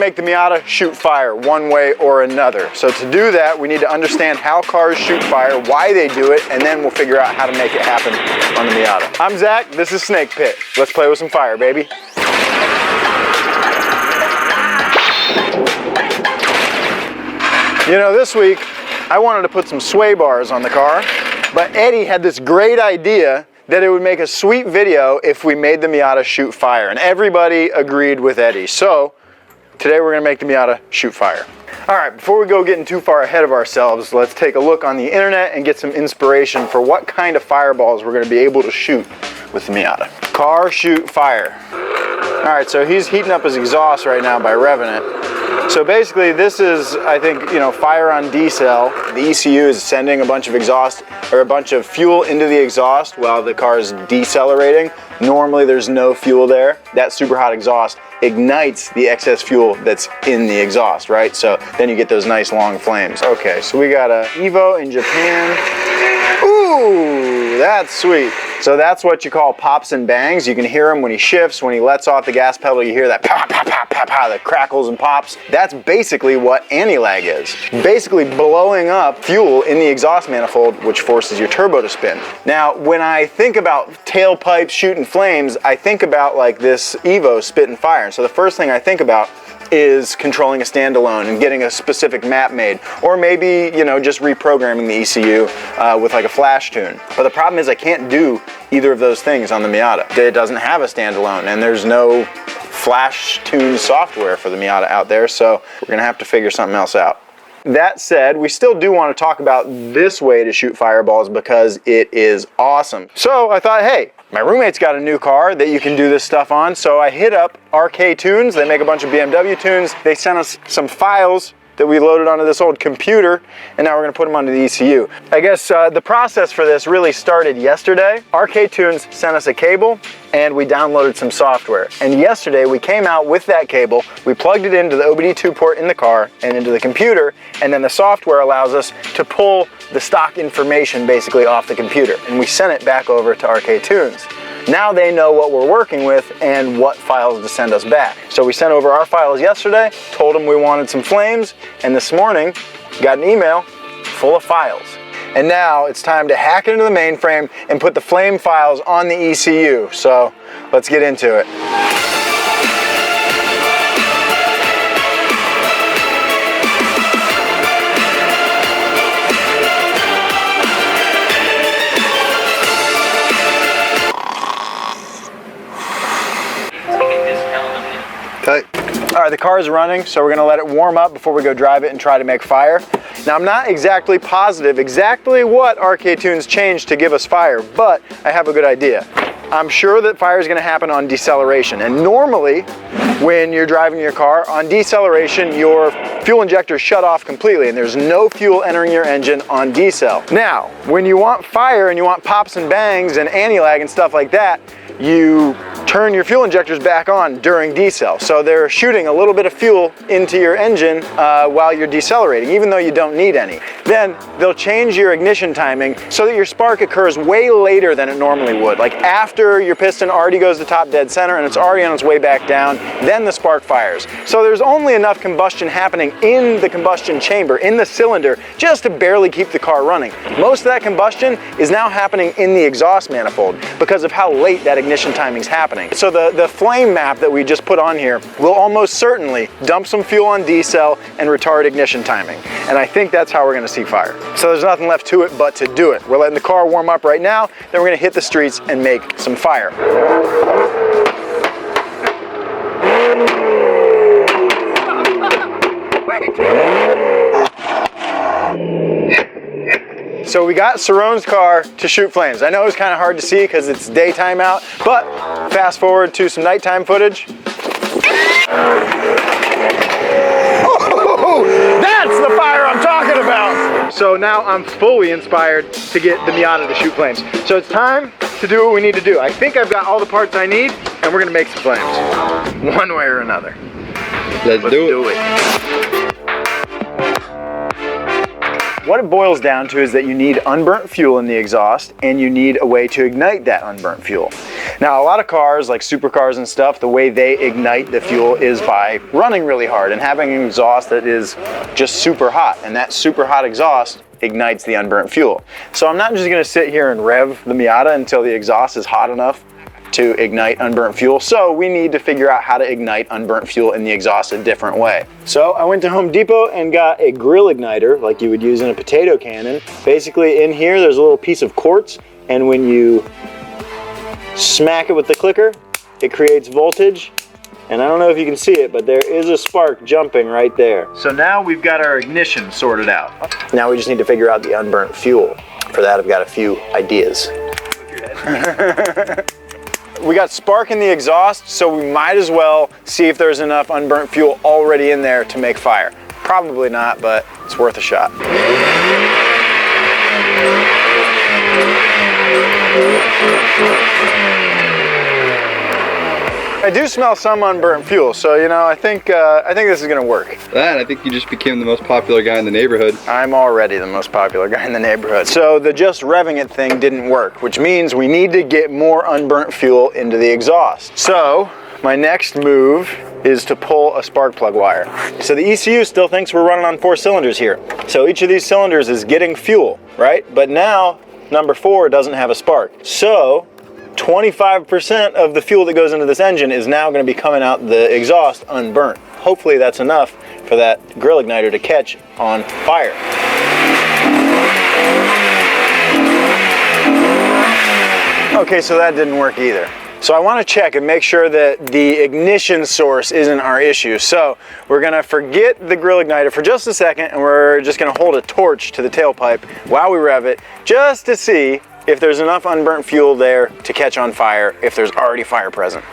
make the Miata shoot fire one way or another. So to do that, we need to understand how cars shoot fire, why they do it, and then we'll figure out how to make it happen on the Miata. I'm Zach, this is Snake Pit. Let's play with some fire, baby. You know, this week, I wanted to put some sway bars on the car, but Eddie had this great idea that it would make a sweet video if we made the Miata shoot fire, and everybody agreed with Eddie. So, today we're gonna make the Miata shoot fire. All right, before we go getting too far ahead of ourselves, let's take a look on the internet and get some inspiration for what kind of fireballs we're gonna be able to shoot with the Miata. Car shoot fire. All right, so he's heating up his exhaust right now by revving it. So basically this is, I think, you know, fire on D-cell. The ECU is sending a bunch of exhaust or a bunch of fuel into the exhaust while the car is decelerating. Normally there's no fuel there. That super hot exhaust ignites the excess fuel that's in the exhaust, right? So then you get those nice long flames. Okay, so we got a Evo in Japan. Ooh, that's sweet. So that's what you call pops and bangs. You can hear him when he shifts, when he lets off the gas pedal, you hear that pop, pop, pop, pop, pop, that crackles and pops. That's basically what anti-lag is. Basically blowing up fuel in the exhaust manifold, which forces your turbo to spin. Now, when I think about tailpipes shooting flames, I think about like this Evo spitting fire. So the first thing I think about is controlling a standalone and getting a specific map made, or maybe, you know, just reprogramming the ECU with like a flash tune. But the problem is I can't do either of those things on the Miata. It doesn't have a standalone, and there's no flash tune software for the Miata out there, so we're gonna have to figure something else out. That said, we still do want to talk about this way to shoot fireballs because it is awesome. So I thought, hey, my roommate's got a new car that you can do this stuff on, so I hit up RK Tunes. They make a bunch of BMW tunes. They sent us some files that we loaded onto this old computer, and now we're gonna put them onto the ECU. I guess the process for this really started yesterday. RK Tunes sent us a cable, and we downloaded some software. And yesterday we came out with that cable, we plugged it into the OBD2 port in the car and into the computer, and then the software allows us to pull the stock information basically off the computer, and we sent it back over to RK Tunes. Now they know what we're working with and what files to send us back. So we sent over our files yesterday, told them we wanted some flames, and this morning got an email full of files. And now it's time to hack into the mainframe and put the flame files on the ECU. So let's get into it. All right, the car is running, so we're gonna let it warm up before we go drive it and try to make fire. Now, I'm not exactly positive exactly what RK Tunes changed to give us fire, but I have a good idea. I'm sure that fire is gonna happen on deceleration, and normally when you're driving your car, on deceleration, your fuel injectors shut off completely and there's no fuel entering your engine on decel. Now, when you want fire and you want pops and bangs and anti-lag and stuff like that, you turn your fuel injectors back on during decel. So they're shooting a little bit of fuel into your engine while you're decelerating, even though you don't need any. Then they'll change your ignition timing so that your spark occurs way later than it normally would. Like after your piston already goes to top dead center and it's already on its way back down, then the spark fires. So there's only enough combustion happening in the combustion chamber, in the cylinder, just to barely keep the car running. Most of that combustion is now happening in the exhaust manifold because of how late that ignition timing is happening. So the flame map that we just put on here will almost certainly dump some fuel on decel and retard ignition timing. And I think that's how we're gonna see fire. So there's nothing left to it but to do it. We're letting the car warm up right now, then we're gonna hit the streets and make some fire. So we got Cerrone's car to shoot flames. I know it was kind of hard to see because it's daytime out, but fast forward to some nighttime footage. Oh, that's the fire I'm talking about! So now I'm fully inspired to get the Miata to shoot flames. So it's time to do what we need to do. I think I've got all the parts I need, and we're gonna make some flames. One way or another. Let's do it. what it boils down to is that you need unburnt fuel in the exhaust, and you need a way to ignite that unburnt fuel. Now, a lot of cars, like supercars and stuff, the way they ignite the fuel is by running really hard and having an exhaust that is just super hot, and that super hot exhaust ignites the unburnt fuel. So I'm not just gonna sit here and rev the Miata until the exhaust is hot enough to ignite unburnt fuel. So we need to figure out how to ignite unburnt fuel in the exhaust a different way. So I went to Home Depot and got a grill igniter like you would use in a potato cannon. Basically in here, there's a little piece of quartz, and when you smack it with the clicker, it creates voltage. And I don't know if you can see it, but there is a spark jumping right there. So now we've got our ignition sorted out. Now we just need to figure out the unburnt fuel. For that, I've got a few ideas. We got spark in the exhaust, so we might as well see if there's enough unburnt fuel already in there to make fire. Probably not, but it's worth a shot. I do smell some unburnt fuel, so you know, I think this is gonna work. I think you just became the most popular guy in the neighborhood. I'm already the most popular guy in the neighborhood. So the just revving it thing didn't work, which means we need to get more unburnt fuel into the exhaust. So my next move is to pull a spark plug wire. So the ECU still thinks we're running on 4 cylinders here. So each of these cylinders is getting fuel, right? But now number 4 doesn't have a spark. So 25% of the fuel that goes into this engine is now going to be coming out the exhaust unburnt. Hopefully that's enough for that grill igniter to catch on fire. Okay, so that didn't work either. So I want to check and make sure that the ignition source isn't our issue. So we're going to forget the grill igniter for just a second, and we're just going to hold a torch to the tailpipe while we rev it, just to see if there's enough unburnt fuel there to catch on fire, if there's already fire present.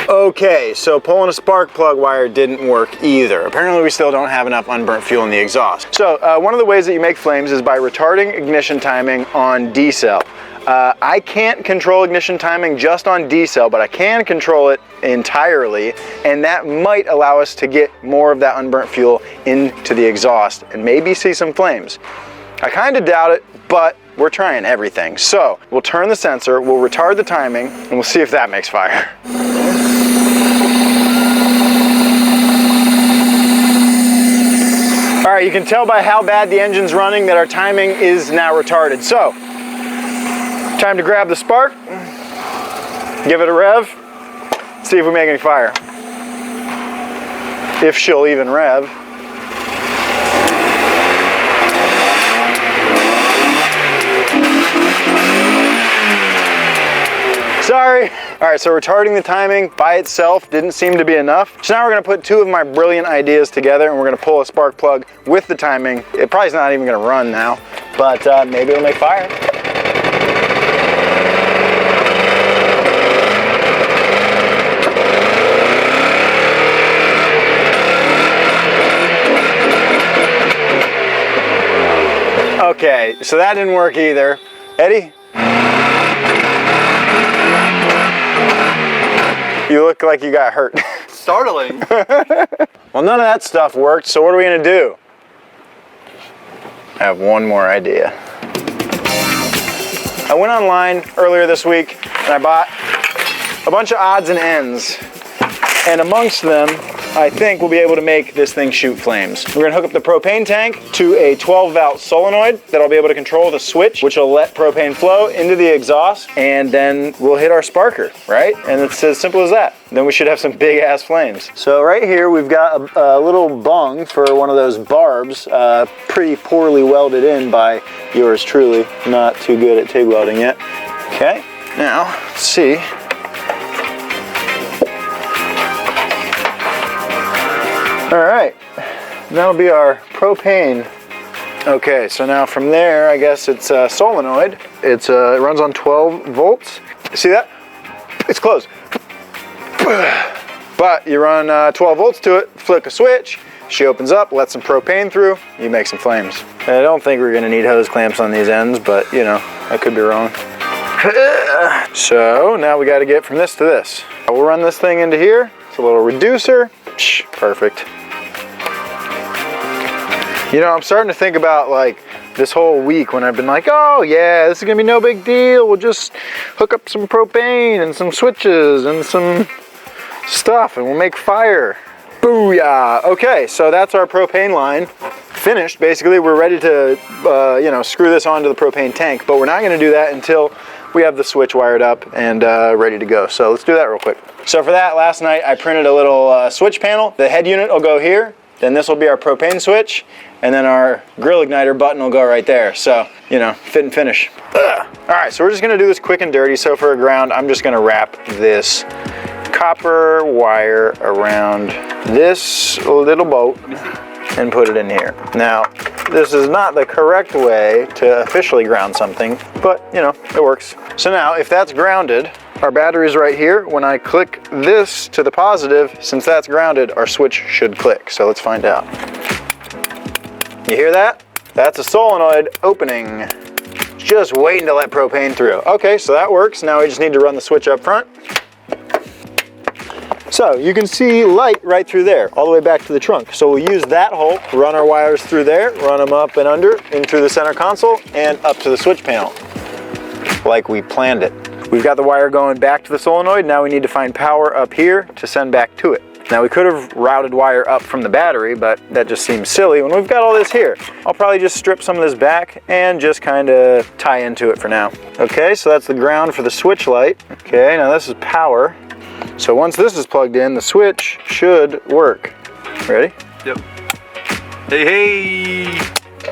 Okay, so pulling a spark plug wire didn't work either. Apparently we still don't have enough unburnt fuel in the exhaust. So one of the ways that you make flames is by retarding ignition timing on D-cell. I can't control ignition timing just on D-cell, but I can control it entirely, and that might allow us to get more of that unburnt fuel into the exhaust and maybe see some flames. I kind of doubt it, but we're trying everything. So we'll turn the sensor, we'll retard the timing, and we'll see if that makes fire. All right, you can tell by how bad the engine's running that our timing is now retarded. So, time to grab the spark, give it a rev, see if we make any fire. If she'll even rev. Sorry. All right, so retarding the timing by itself didn't seem to be enough. So now we're gonna put 2 of my brilliant ideas together, and we're gonna pull a spark plug with the timing. It probably is not even gonna run now, but maybe it'll make fire. Okay, so that didn't work either. Eddie? You look like you got hurt. Startling. Well, none of that stuff worked, so what are we gonna do? I have one more idea. I went online earlier this week and I bought a bunch of odds and ends. And amongst them, I think we'll be able to make this thing shoot flames. We're gonna hook up the propane tank to a 12-valve solenoid that I'll be able to control with a switch, which will let propane flow into the exhaust, and then we'll hit our sparker, right? And it's as simple as that. Then we should have some big ass flames. So right here, we've got a little bung for one of those barbs, pretty poorly welded in by yours truly. Not too good at TIG welding yet. Okay, now, let's see. All right, that'll be our propane. Okay, so now from there, I guess it's a solenoid. It runs on 12 volts. See that? It's closed. But you run 12 volts to it, flick a switch, she opens up, let some propane through, you make some flames. I don't think we're gonna need hose clamps on these ends, but you know, I could be wrong. So now we got to get from this to this. We'll run this thing into here. It's a little reducer. Perfect. You know, I'm starting to think about like this whole week when I've been like, oh yeah, this is gonna be no big deal. We'll just hook up some propane and some switches and some stuff and we'll make fire. Booyah. Okay, so that's our propane line finished. Basically, we're ready to, you know, screw this onto the propane tank, but we're not gonna do that until we have the switch wired up and ready to go. So let's do that real quick. So for that, last night I printed a little switch panel. The head unit will go here, then this will be our propane switch, and then our grill igniter button will go right there. So, you know, fit and finish. Ugh. All right, so we're just gonna do this quick and dirty. So for a ground, I'm just gonna wrap this copper wire around this little bolt and put it in here. Now, this is not the correct way to officially ground something, but you know, it works. So now, if that's grounded, our battery's right here. When I click this to the positive, since that's grounded, our switch should click. So let's find out. You hear that? That's a solenoid opening. It's just waiting to let propane through. Okay, so that works. Now we just need to run the switch up front. So you can see light right through there, all the way back to the trunk. So we'll use that hole, run our wires through there, run them up and under, in through the center console, and up to the switch panel, like we planned it. We've got the wire going back to the solenoid. Now we need to find power up here to send back to it. Now we could have routed wire up from the battery, but that just seems silly when we've got all this here. I'll probably just strip some of this back and just kind of tie into it for now. Okay, so that's the ground for the switch light. Okay, now this is power. So once this is plugged in, the switch should work. Ready? Yep. Hey, hey!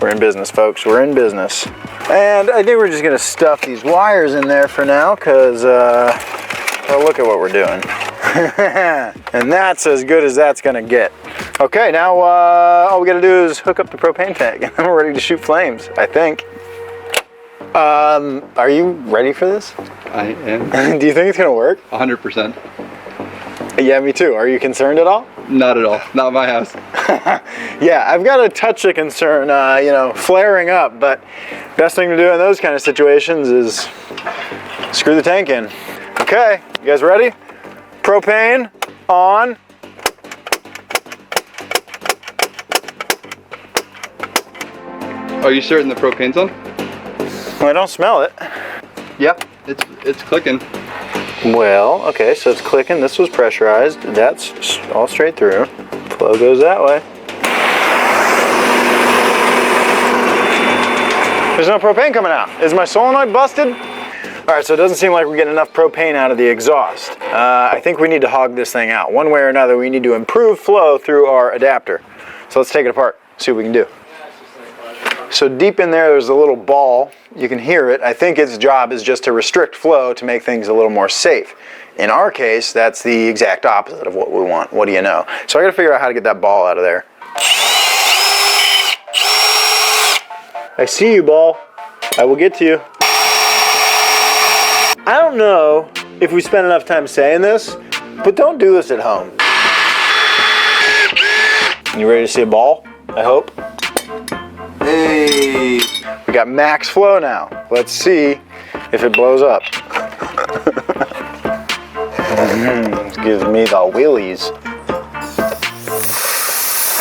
We're in business, folks. We're in business. And I think we're just gonna stuff these wires in there for now, because, well, look at what we're doing. And that's as good as that's gonna get. Okay, now all we gotta do is hook up the propane tank, and then we're ready to shoot flames, I think. Are you ready for this? I am. Do you think it's gonna work? 100%. Yeah, me too. Are you concerned at all? Not at all. Not my house. Yeah, I've got a touch of concern, you know, flaring up, but best thing to do in those kind of situations is screw the tank in. Okay, you guys ready? Propane on. Are you certain the propane's on? Well, I don't smell it. Yeah, it's clicking. Well, okay, so it's clicking. This was pressurized. That's all straight through. Flow goes that way. There's no propane coming out. Is my solenoid busted? All right, so it doesn't seem like we're getting enough propane out of the exhaust. I think we need to hog this thing out. One way or another, we need to improve flow through our adapter. So let's take it apart, see what we can do. So deep in there, there's a little ball. You can hear it. I think its job is just to restrict flow to make things a little more safe. In our case, that's the exact opposite of what we want. What do you know? So I gotta figure out how to get that ball out of there. I see you, ball. I will get to you. I don't know if we spend enough time saying this, but don't do this at home. You ready to see a ball? I hope. Hey! We got max flow now. Let's see if it blows up. It gives me the willies.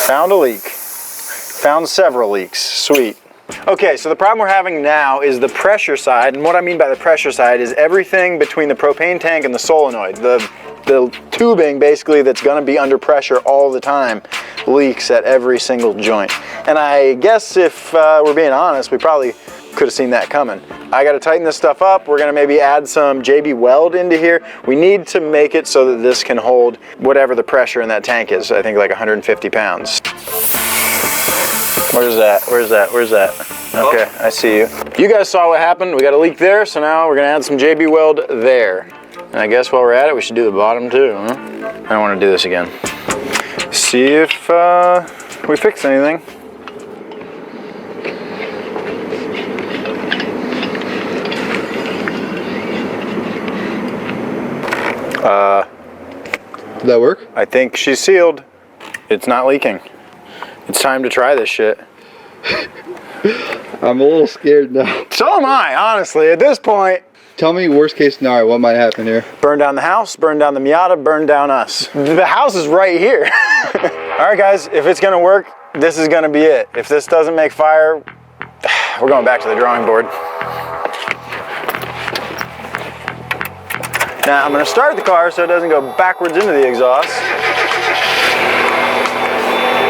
Found a leak. Found several leaks. Sweet. Okay, so the problem we're having now is the pressure side, and what I mean by the pressure side is everything between the propane tank and the solenoid. The tubing, basically, that's gonna be under pressure all the time leaks at every single joint. And I guess if we're being honest, we probably could have seen that coming. I gotta tighten this stuff up. We're gonna maybe add some JB Weld into here. We need to make it so that this can hold whatever the pressure in that tank is. I think like 150 pounds. Where's that? Where's that? Where's that? Okay, I see you. You guys saw what happened. We got a leak there, so now we're gonna add some JB Weld there. And I guess while we're at it, we should do the bottom too, huh? I don't wanna do this again. See if we fix anything. Did that work? I think she's sealed. It's not leaking. It's time to try this shit. I'm a little scared now. So am I, honestly. At this point, Tell me worst case scenario, what might happen here? Burn down the house, burn down the Miata, burn down us. The house is right here. All right, guys, if it's gonna work, this is gonna be it. If this doesn't make fire, we're going back to the drawing board. Now, I'm gonna start the car so it doesn't go backwards into the exhaust.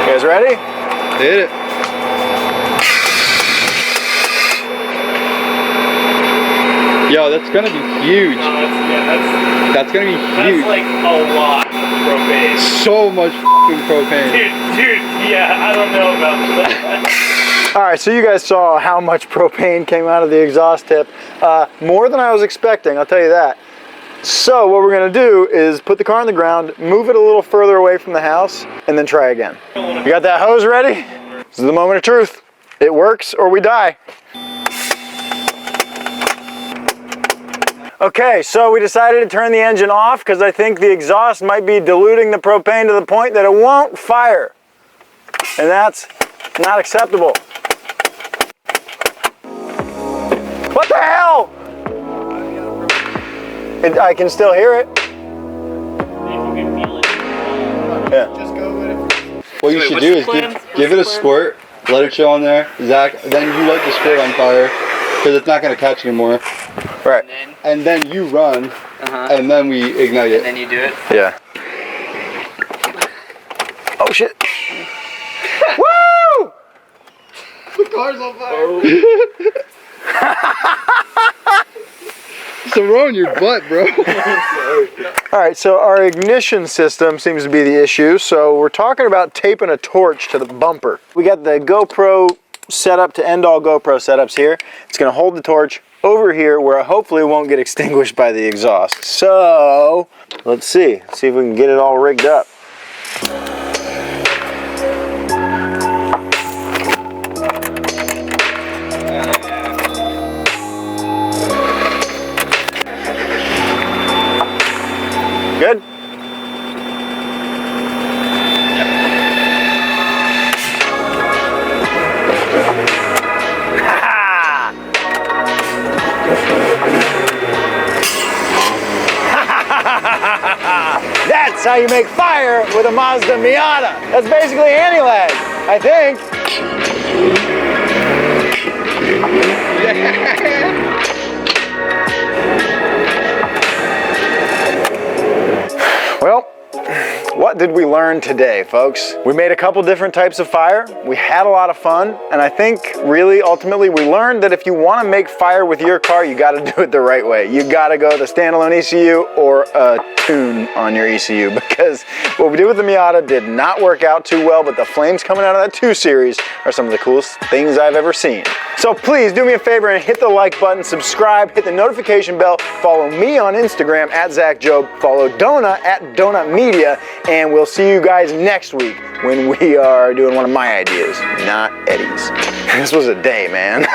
You guys ready? Hit it. Yo, that's gonna be huge. That's gonna be huge. That's like a lot of propane. So much f***ing propane. Dude, yeah, I don't know about that. All right, so you guys saw how much propane came out of the exhaust tip. More than I was expecting, I'll tell you that. So what we're gonna do is put the car on the ground, move it a little further away from the house, and then try again. You got that hose ready? This is the moment of truth. It works or we die. Okay, so we decided to turn the engine off because I think the exhaust might be diluting the propane to the point that it won't fire. And that's not acceptable. What the hell? I can still hear it. Yeah. What you should do is give it a squirt, let it chill on there, Zach, then you light the squirt on fire, because it's not going to catch anymore. Right. And then you run, and then we ignite it. And then you do it? Yeah. Oh shit. Woo! The car's on fire. So we're on your butt, bro. All right, so our ignition system seems to be the issue. So we're talking about taping a torch to the bumper. We got the GoPro setup to end all GoPro setups here. It's gonna hold the torch over here where hopefully it won't get extinguished by the exhaust. So let's see if we can get it all rigged up. Good? That's how you make fire with a Mazda Miata. That's basically anti-lag, I think. Well, what did we learn today, folks? We made a couple different types of fire. We had a lot of fun, and I think really ultimately we learned that if you want to make fire with your car, you got to do it the right way. You got to go the standalone ECU or a tune on your ECU, because what we did with the Miata did not work out too well, but the flames coming out of that 2 Series are some of the coolest things I've ever seen. So please do me a favor and hit the like button, subscribe, hit the notification bell, follow me on Instagram at Zach Job, follow Donut at Donut Media, and we'll see you guys next week when we are doing one of my ideas, not Eddie's. This was a day, man.